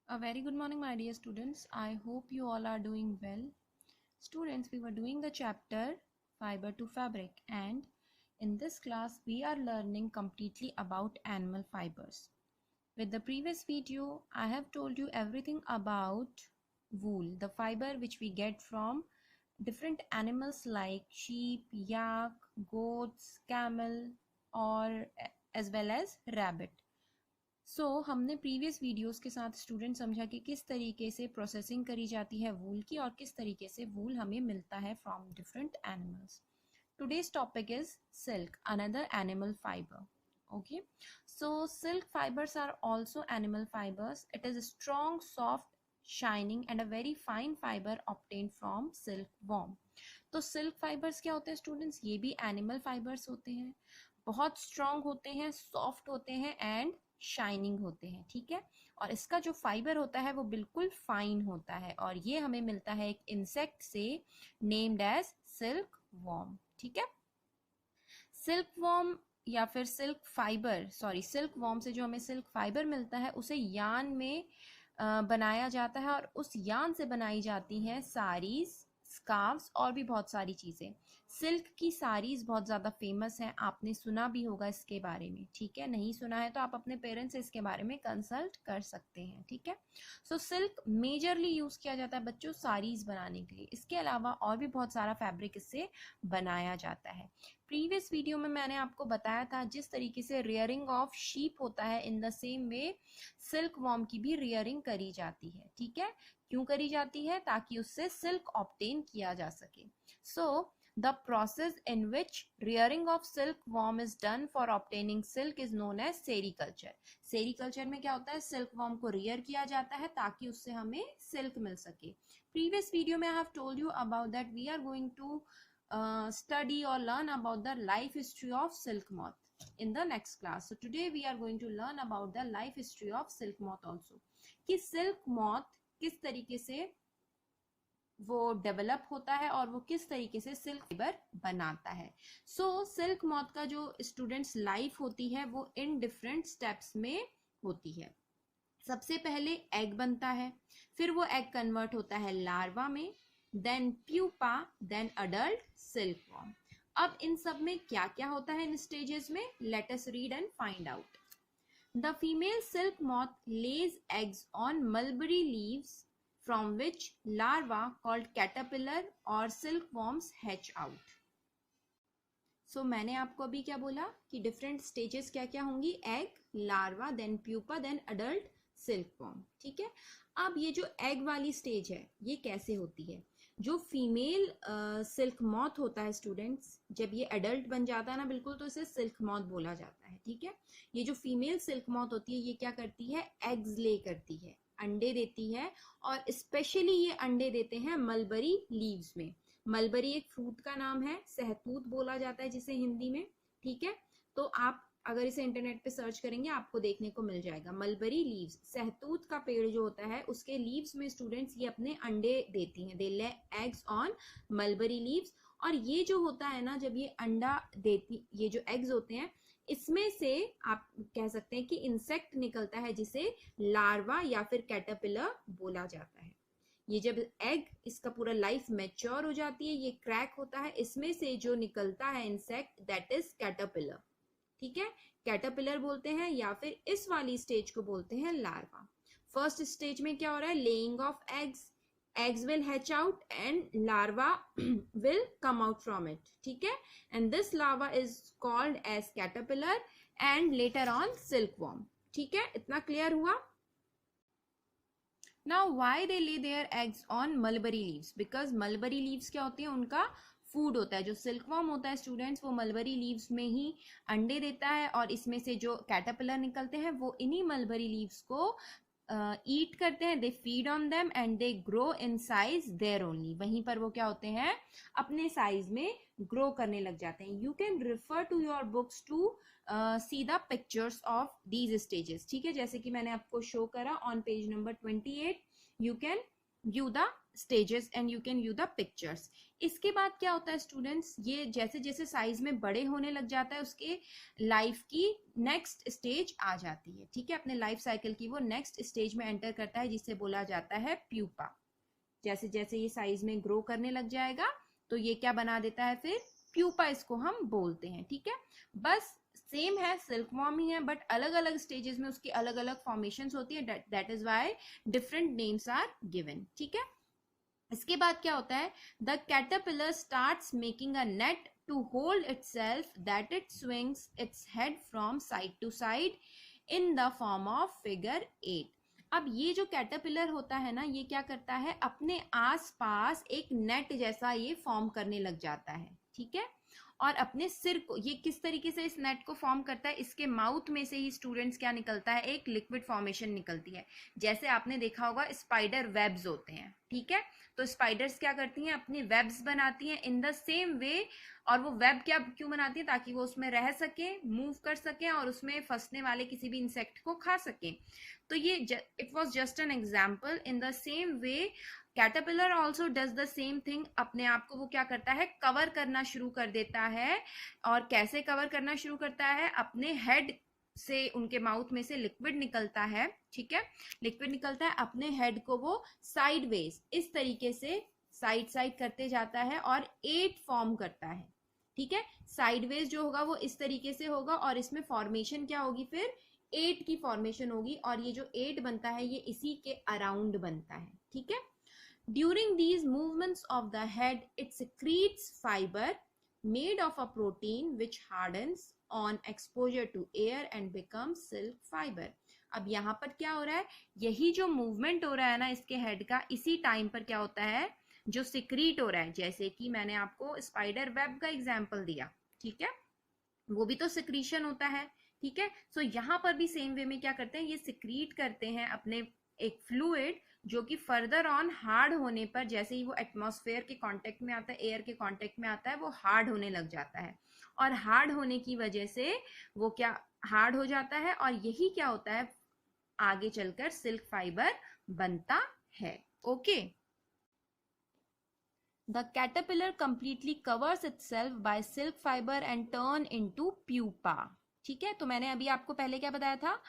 A very good morning, my dear students. I hope you all are doing well. Students, we were doing the chapter Fiber to Fabric, and in this class, we are learning completely about animal fibers. With the previous video, I have told you everything about wool, the fiber which we get from different animals like sheep, yak, goats, camel, or as well as rabbit. हमने previous videos के साथ student समझा कि किस तरीके से processing करी जाती है वूल की और किस तरीके से वूल हमें मिलता है from different animals. Today's topic is silk, another animal fiber. Okay, so silk fibers are also animal fibers. It is a strong, soft, shining and a very fine fiber obtained from silkworm. तो silk fibres क्या होते हैं students? ये भी animal fibres होते हैं, बहुत strong होते हैं, सॉफ्ट होते हैं एंड शाइनिंग होते हैं. ठीक है, और इसका जो फाइबर होता है वो बिल्कुल फाइन होता है और ये हमें मिलता है एक इंसेक्ट से नेम्ड एज सिल्क वॉर्म. ठीक है, सिल्क वॉर्म या फिर सिल्क फाइबर, सिल्क वॉर्म से जो हमें सिल्क फाइबर मिलता है उसे यान में बनाया जाता है और उस यान से बनाई जाती हैं साड़ीज, स्कार्फ्स और भी बहुत सारी चीज़ें. सिल्क की साड़ीज बहुत ज़्यादा फेमस हैं, आपने सुना भी होगा इसके बारे में. ठीक है, नहीं सुना है तो आप अपने पेरेंट्स से इसके बारे में कंसल्ट कर सकते हैं. ठीक है, सो सिल्क मेजरली यूज़ किया जाता है बच्चों साड़ीज बनाने के लिए. इसके अलावा और भी बहुत सारा फैब्रिक इससे बनाया जाता है. प्रीवियस वीडियो में मैंने आपको बताया था जिस तरीके से रियरिंग ऑफ शीप होता है, in the same way silk worm की भी रियरिंग करी जाती है. ठीक है, क्यों करी जाती है? ताकि उससे सिल्क ऑब्टेन किया जा सके. सो the process in which rearing of silkworm is done for obtaining silk is known as sericulture. sericulture में क्या होता है? silkworm को rear किया जाता है ताकि उससे हमें silk मिल सके. previous video में I have told you about that we are going to study or learn about the life history of silk moth in the next class. So today we are going to learn about the life history of silk moth also, कि silk moth किस तरीके से वो develop होता है और वो किस तरीके से सिल्क फाइबर बनाता है. सो सिल्क मॉथ का जो स्टूडेंट्स लाइफ होती है वो इन डिफरेंट स्टेप्स में होती है. सबसे पहले एग बनता है, फिर वो एग कन्वर्ट होता है लार्वा में, then pupa, then adult silk worm. अब इन सब में क्या क्या होता है इन स्टेजेस में? Let us read and find out. The female silk moth lays eggs on mulberry leaves from which larva called caterpillar or silkworms hatch out. So मैंने आपको अभी क्या बोला कि डिफरेंट स्टेजेस क्या क्या होंगी? Egg, larva, then pupa, then adult silkworm. ठीक है, अब ये जो एग वाली स्टेज है ये कैसे होती है? जो फीमेल सिल्क मॉथ होता है स्टूडेंट्स, जब ये अडल्ट बन जाता है ना बिल्कुल, तो इसे सिल्क मॉथ बोला जाता है. ठीक है, ये जो फीमेल सिल्क मॉथ होती है ये क्या करती है? एग्स ले करती है, अंडे देती है और स्पेशली ये अंडे देते हैं मलबरी लीव्स में. मलबरी एक फ्रूट का नाम है, सहतूत बोला जाता है जिसे हिंदी में. ठीक है, तो आप अगर इसे इंटरनेट पे सर्च करेंगे आपको देखने को मिल जाएगा मलबरी लीव्स. सहतूत का पेड़ जो होता है उसके लीव्स में स्टूडेंट्स ये अपने अंडे देती हैं, दे lay eggs on mulberry leaves. और ये जो होता है ना, जब ये अंडा देती, ये जो एग्स होते हैं इसमें से आप कह सकते हैं कि इंसेक्ट निकलता है जिसे लार्वा या फिर कैटरपिलर बोला जाता है. ये जब एग, इसका पूरा लाइफ मैच्योर हो जाती है, ये क्रैक होता है, इसमें से जो निकलता है इंसेक्ट दैट इज कैटरपिलर. ठीक है, कैटरपिलर बोलते हैं या फिर इस वाली स्टेज को बोलते हैं लार्वा. फर्स्ट स्टेज में क्या हो रहा है? Laying of eggs. eggs will hatch out and larva will come out from it. ठीक है, and this larva is called as caterpillar and later on silkworm. ठीक है, इतना क्लियर हुआ? Now why they lay their eggs on mulberry leaves? Because mulberry leaves क्या होती है? उनका फूड होता है. जो सिल्कवॉर्म होता है स्टूडेंट्स वो मलबरी लीव्स में ही अंडे देता है और इसमें से जो कैटरपिलर निकलते हैं वो इन्हीं मलबरी लीव्स को ईट करते हैं. They feed on them and they grow in size there only. वहीं पर वो क्या होते हैं? अपने साइज में ग्रो करने लग जाते हैं. You can refer to your books to see the pictures of these stages. ठीक है, जैसे कि मैंने आपको शो करा on page number 28. You can view the stages and you can view the pictures. इसके बाद क्या होता है स्टूडेंट्स, ये जैसे जैसे साइज में बड़े होने लग जाता है उसके लाइफ की नेक्स्ट स्टेज आ जाती है, ठीक है, अपने लाइफ साइकिल की वो नेक्स्ट स्टेज में एंटर करता है जिसे बोला जाता है प्यूपा. जैसे जैसे ये साइज में ग्रो करने लग जाएगा तो ये क्या बना देता है, फिर प्यूपा इसको हम बोलते हैं, ठीक है. बस सेम है, सिल्कवॉर्म ही है, बट अलग अलग स्टेजेस में उसकी अलग अलग फॉर्मेशंस होती है. That is why different names are given, ठीक है. इसके बाद क्या होता है, the caterpillar starts making a net to hold itself that it swings its head from side to side in the form of figure 8. अब ये जो कैटरपिलर होता है ना, ये क्या करता है, अपने आसपास एक नेट जैसा ये फॉर्म करने लग जाता है, ठीक है. और अपने सिर को ये किस तरीके से इस नेट को फॉर्म करता है, इसके माउथ में से ही स्टूडेंट्स क्या निकलता है, एक लिक्विड फॉर्मेशन निकलती है. जैसे आपने देखा होगा स्पाइडर वेब्स होते हैं, ठीक है. तो स्पाइडर्स क्या करती हैं, अपनी वेब्स बनाती हैं इन द सेम वे. और वो वेब क्या क्यों बनाती है, ताकि वो उसमें रह सके, मूव कर सके और उसमें फंसने वाले किसी भी इंसेक्ट को खा सके. तो ये it was just an example. In the same way caterpillar also does the same thing. अपने आप को वो क्या करता है, कवर करना शुरू कर देता है. और कैसे कवर करना शुरू करता है, अपने हेड से, उनके माउथ में से लिक्विड निकलता है, ठीक है, लिक्विड निकलता है. अपने हेड को वो साइडवेज इस तरीके से साइड साइड करते जाता है और 8 फॉर्म करता है, ठीक है. साइडवेज जो होगा वो इस तरीके से होगा और इसमें फॉर्मेशन क्या होगी, फिर 8 की फॉर्मेशन होगी. और ये जो 8 बनता है ये इसी के अराउंड बनता है, ठीक है. During these movements of the head, it secretes fiber made of a protein which hardens on exposure to air and becomes silk fiber. अब यहाँ पर क्या हो रहा है, यही जो मूवमेंट हो रहा है ना इसके हेड का, इसी टाइम पर क्या होता है, जो सिक्रीट हो रहा है, जैसे कि मैंने आपको स्पाइडर वेब का एग्जाम्पल दिया, ठीक है, वो भी तो सिक्रीशन होता है, ठीक है. सो यहाँ पर भी सेम वे में क्या करते हैं, ये सिक्रीट करते हैं अपने एक फ्लूइड जो कि फर्दर ऑन हार्ड होने पर, जैसे ही वो एटमॉस्फेयर के कांटेक्ट में आता है, एयर के कांटेक्ट में आता है, वो हार्ड होने लग जाता है. और हार्ड होने की वजह से वो क्या हार्ड हो जाता है और यही क्या होता है, आगे चलकर सिल्क फाइबर बनता है. Okay. The caterpillar completely covers itself by silk fiber and turn into pupa. ठीक है, तो मैंने अभी आपको पहले क्या बताया था,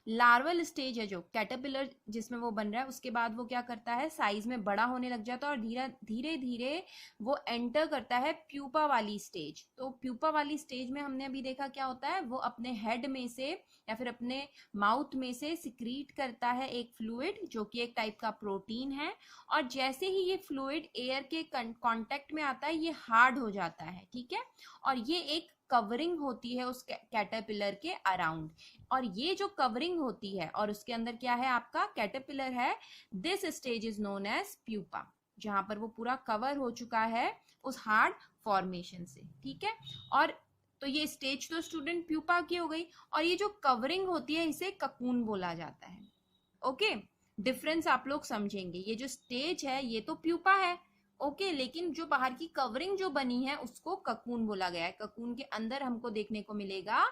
लार्वल स्टेज है जो कैटरपिलर जिसमें वो बन रहा है, उसके बाद वो क्या करता है, साइज में बड़ा होने लग जाता है और धीरे धीरे वो एंटर करता है प्यूपा वाली स्टेज. तो प्यूपा वाली स्टेज में हमने अभी देखा क्या होता है, वो अपने हेड में से या फिर अपने माउथ में से सिक्रीट करता है एक फ्लूइड जो कि एक टाइप का प्रोटीन है. और जैसे ही ये फ्लूइड एयर के कांटेक्ट में आता है ये हार्ड हो जाता है, ठीक है. और ये एक कवरिंग होती है उस कैटरपिलर के अराउंड. और ये जो कवरिंग होती है और उसके अंदर क्या है, आपका कैटरपिलर है, this stage is known as pupa, जहां पर वो पूरा कवर हो चुका है उस हार्ड फॉर्मेशन से, ठीक है. और तो ये स्टेज तो स्टूडेंट प्यूपा की हो गई, और ये जो कवरिंग होती है इसे ककून बोला जाता है. ओके, डिफरेंस आप लोग समझेंगे. ये जो स्टेज है ये तो प्यूपा है, ओके, लेकिन जो बाहर की कवरिंग जो बनी है उसको ककून बोला गया है. ककून के अंदर हमको देखने को मिलेगा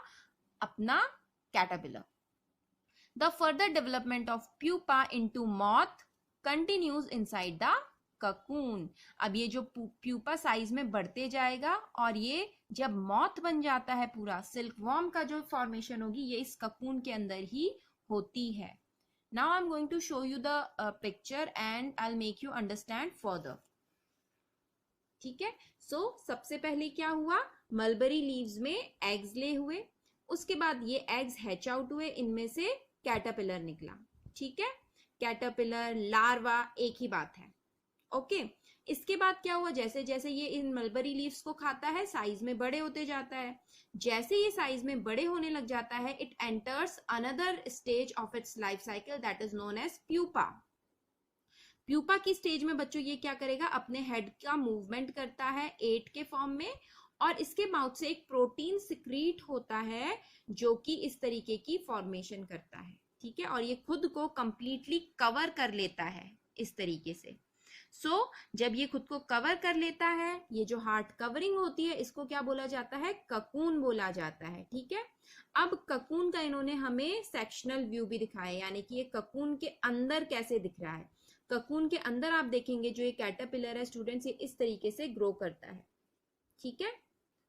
अपना caterpillar. The further development of pupa into moth continues inside the cocoon. अब ये जो प्यूपा साइज में बढ़ते जाएगा और ये जब मॉथ बन जाता है, पूरा सिल्कवॉर्म का जो फॉर्मेशन होगी ये इस ककून के अंदर ही होती है. Now I am going to show you the picture and I will make you understand further. ठीक है, सो सबसे पहले क्या हुआ, मलबरी लीव्स में एग्स ले हुए, उसके बाद ये एग्स हैच आउट हुए, इनमें से कैटरपिलर निकला. ठीक है, कैटरपिलर लार्वा एक ही बात है. ओके, इसके बाद क्या हुआ, जैसे जैसे ये इन मलबरी लीव्स को खाता है साइज में बड़े होते जाता है. जैसे ये साइज में बड़े होने लग जाता है it enters another stage of its life cycle that is known as pupa. Pupa की स्टेज में बच्चों ये क्या करेगा, अपने हेड का मूवमेंट करता है 8 के फॉर्म में, और इसके माउथ से एक प्रोटीन सिक्रीट होता है जो कि इस तरीके की फॉर्मेशन करता है. ठीक है, और ये खुद को कंप्लीटली कवर कर लेता है इस तरीके से. सो जब ये खुद को कवर कर लेता है, ये जो हार्ड कवरिंग होती है इसको क्या बोला जाता है, ककून बोला जाता है. ठीक है, अब ककून का इन्होंने हमें सेक्शनल व्यू भी दिखाया, यानी कि ये ककून के अंदर कैसे दिख रहा है. ककून के अंदर आप देखेंगे जो ये कैटरपिलर है स्टूडेंट्स, ये इस तरीके से ग्रो करता है, ठीक है।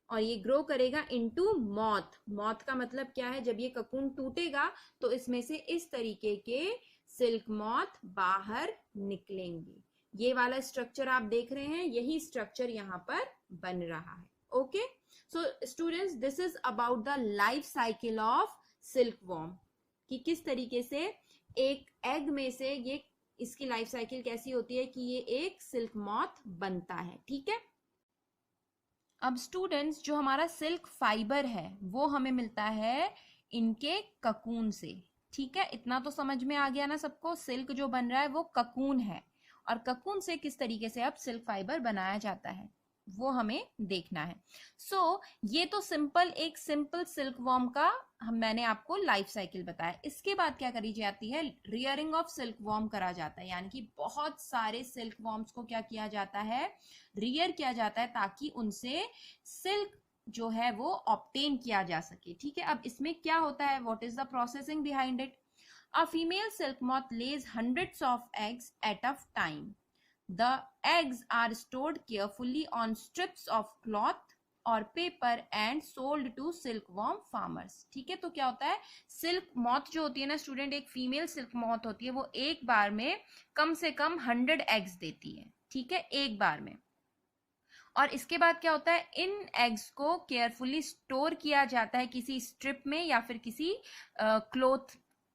और ये ग्रो करेगा इनटू मॉथ। मॉथ का मतलब क्या है, जब ये ककून टूटेगा तो इसमें से इस तरीके के सिल्क मॉथ बाहर निकलेंगे। ये वाला स्ट्रक्चर आप देख रहे हैं, यही स्ट्रक्चर यहाँ पर बन रहा है। Okay, so students this is about the life cycle of silk worm, कि किस तरीके से एक एग में से ये, इसकी लाइफ साइकिल कैसी होती है कि ये एक सिल्क मॉथ बनता है, ठीक है। अब स्टूडेंट्स जो हमारा सिल्क फाइबर है वो हमें मिलता है इनके ककून से, ठीक है। इतना तो समझ में आ गया ना सबको, सिल्क जो बन रहा है वो ककून है, और ककून से किस तरीके से अब सिल्क फाइबर बनाया जाता है वो हमें देखना है। ये तो एक सिंपल सिल्क वॉर्म का मैंने आपको लाइफ साइकिल बताया। इसके बाद क्या करी जाती है, रियरिंग ऑफ सिल्क वॉर्म करा जाता है, यानी कि बहुत सारे सिल्क वॉर्म्स को क्या किया जाता है, रियर किया जाता है, ताकि उनसे सिल्क जो है वो ऑब्टेन किया जा सके, ठीक है। अब इसमें क्या होता है, what is the processing behind it. A female silk moth lays hundreds of eggs at a time. The eggs are stored carefully on strips of cloth or paper and sold to silkworm farmers. ठीक है, तो क्या होता है, silk moth जो होती है ना स्टूडेंट, एक फीमेल सिल्क मॉथ होती है, वो एक बार में कम से कम 100 एग्स देती है, ठीक है, एक बार में। और इसके बाद क्या होता है, इन एग्स को केयरफुली स्टोर किया जाता है किसी स्ट्रिप में या फिर किसी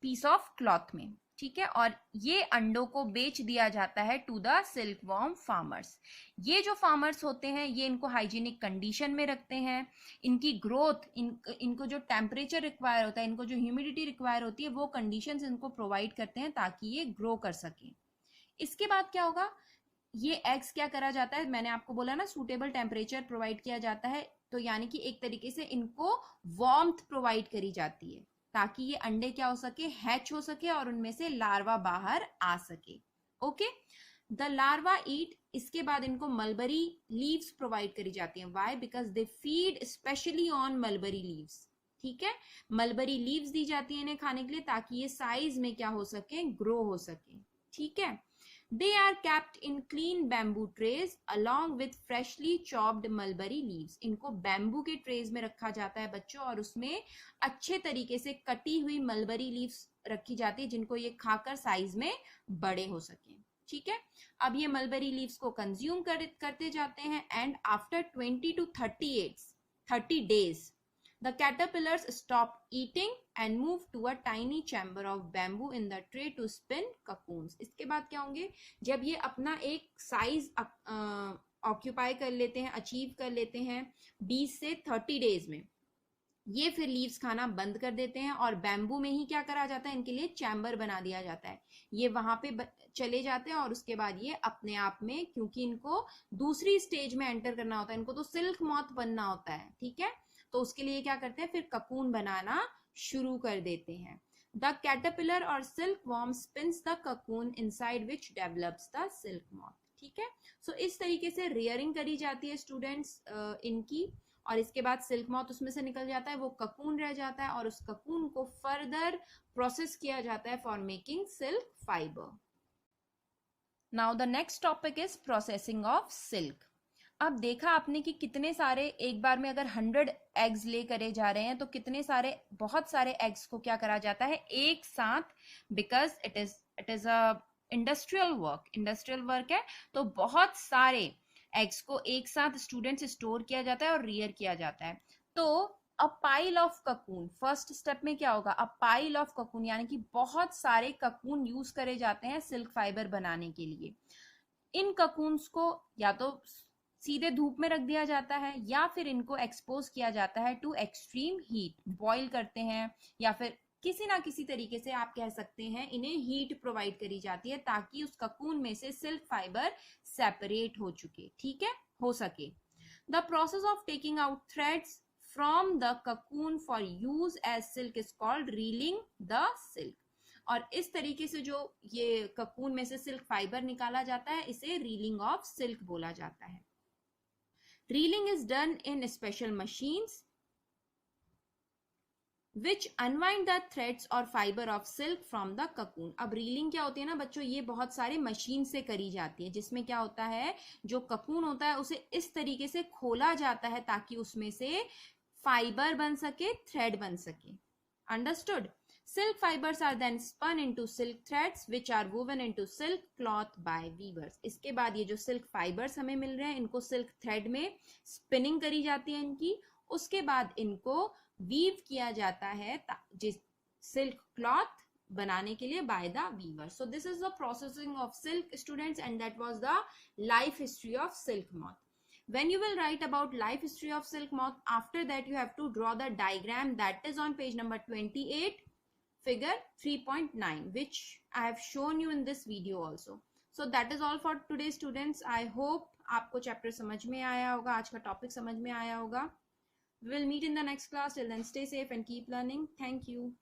पीस ऑफ क्लॉथ में, ठीक है। और ये अंडों को बेच दिया जाता है to the silk worm farmers. ये जो फार्मर्स होते हैं ये इनको हाइजीनिक कंडीशन में रखते हैं, इनकी ग्रोथ, इनको जो टेम्परेचर रिक्वायर होता है, इनको जो ह्यूमिडिटी रिक्वायर होती है, वो कंडीशंस इनको प्रोवाइड करते हैं ताकि ये ग्रो कर सके। इसके बाद क्या होगा, ये एग्स क्या करा जाता है, मैंने आपको बोला ना सूटेबल टेम्परेचर प्रोवाइड किया जाता है, तो यानी कि एक तरीके से इनको वार्मथ प्रोवाइड करी जाती है ताकि ये अंडे क्या हो सके, हैच हो सके और उनमें से लार्वा बाहर आ सके। ओके, द लार्वा ईट, इसके बाद इनको मलबरी लीव्स प्रोवाइड करी जाती हैं। Why, because they feed specially on mulberry leaves, ठीक है। मलबरी लीव्स दी जाती है इन्हें खाने के लिए ताकि ये साइज में क्या हो सके, ग्रो हो सके, ठीक है। They are kept in clean bamboo trays along with freshly chopped mulberry leaves. इनको बैम्बू के ट्रेज में रखा जाता है बच्चों, और उसमें अच्छे तरीके से कटी हुई मलबरी लीव्स रखी जाती है जिनको ये खाकर साइज में बड़े हो सके, ठीक है। अब ये मलबरी लीव्स को कंज्यूम करते जाते हैं, and after 20 to 30 days the caterpillars stop eating and move to a tiny chamber of bamboo in the tray to spin cocoons. इसके बाद क्या होंगे, जब ये अपना एक साइज ऑक्यूपाई कर लेते हैं, अचीव कर लेते हैं 20 से 30 डेज में, ये फिर लीव्स खाना बंद कर देते हैं और बैम्बू में ही क्या करा जाता है, इनके लिए चैम्बर बना दिया जाता है। ये वहां पे चले जाते हैं और उसके बाद ये अपने आप में, क्योंकि इनको दूसरी स्टेज में एंटर करना होता है, इनको तो सिल्क मॉथ बनना होता है, ठीक है, तो उसके लिए क्या करते हैं, फिर ककून बनाना शुरू कर देते हैं। द कैटरपिलर और silk worm spins the cocoon inside which develops the silk moth, ठीक है। सो इस तरीके से रियरिंग करी जाती है स्टूडेंट्स इनकी, और इसके बाद सिल्क मॉथ उसमें से निकल जाता है, वो ककून रह जाता है, और उस ककून को फर्दर प्रोसेस किया जाता है for making silk fibre. Now the next topic is processing of silk. अब देखा आपने कि कितने सारे, एक बार में अगर 100 एग्स ले करे जा रहे हैं तो कितने सारे, बहुत सारे एग्स को क्या करा जाता है एक साथ, because it is a industrial work है, तो बहुत सारे एग्स को एक साथ स्टूडेंट्स स्टोर किया जाता है और रियर किया जाता है। तो a pile of cocoon, first step में क्या होगा, अ पाइल ऑफ ककून, यानी कि बहुत सारे ककून यूज करे जाते हैं सिल्क फाइबर बनाने के लिए। इन ककून्स को या तो सीधे धूप में रख दिया जाता है या फिर इनको एक्सपोज किया जाता है टू एक्सट्रीम हीट, बॉईल करते हैं, या फिर किसी ना किसी तरीके से आप कह सकते हैं इन्हें हीट प्रोवाइड करी जाती है ताकि उस ककून में से सिल्क फाइबर सेपरेट हो चुके, ठीक है, हो सके। The process of taking out threads from the cocoon for use as silk is called reeling the silk. और इस तरीके से जो ये ककून में से सिल्क फाइबर निकाला जाता है, इसे रीलिंग ऑफ सिल्क बोला जाता है। Reeling is done in special machines which unwind the threads or fiber of silk from the cocoon. अब रीलिंग क्या होती है ना बच्चों, ये बहुत सारे मशीन से करी जाती है, जिसमें क्या होता है, जो ककून होता है उसे इस तरीके से खोला जाता है ताकि उसमें से फाइबर बन सके, थ्रेड बन सके. Understood? Silk fibers are then spun into silk threads which are woven into silk cloth by weavers. इसके बाद ये जो silk fibers हमें मिल रहे हैं इनको silk thread में spinning करी जाती है इनकी, उसके बाद इनको weave किया जाता है जिस silk cloth बनाने के लिए by the weaver. So this is the processing of silk, students, and that was the life history of silk moth. When you will write about life history of silk moth, after that you have to draw the diagram that is on page number 28, figure 3.9, which I have shown you in this video also. So that is all for today, students. I hope आपको chapter समझ में आया होगा, आज का topic समझ में आया होगा. We will meet in the next class. Till then, stay safe and keep learning. Thank you.